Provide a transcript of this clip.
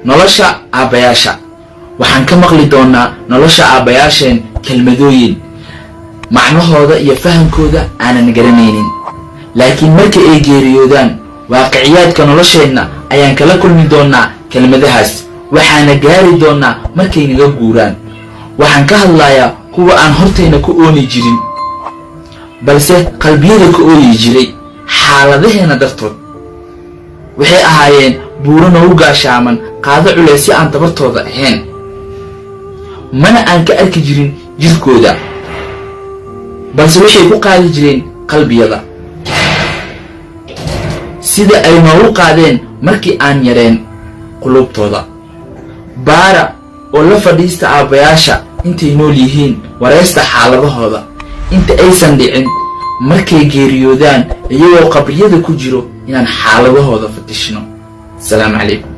nolosha aabayaasha. waxaan ka maqli doonaa nolosha aabayaasheen kelmadooyin macnahooda iyo fahamkooda aanan garanaynin, laakiin marka ay geeriyoodaan waaqiciyaadka nolosheenna ayaan kala kulmi doonaa kelmadahaas, waxaana gaari doonaa markay naga guuraan. waxaan ka hadlayaa kuwa aan hortayna ku ooni jirin balse qalbiyada ka ooyi jiray xaaladaheena dartood. waxay ahaayeen buuro nagu gaashaaman qaado culays si aan tabartooda ahayn, mana aan ka arki jirin jirkooda, balse waxay ku qaadi jireen qalbiyada sida ay noogu qaadeen markii aan yareen qulubtooda. baara oo la fadhiista aabayaasha intay nool yihiin, wareysta xaaladahooda inta aysan dhicin markay geeriyoodaan iyagoo qabriyada ku jiro inaan xaaladahooda fatishno. السلام عليكم.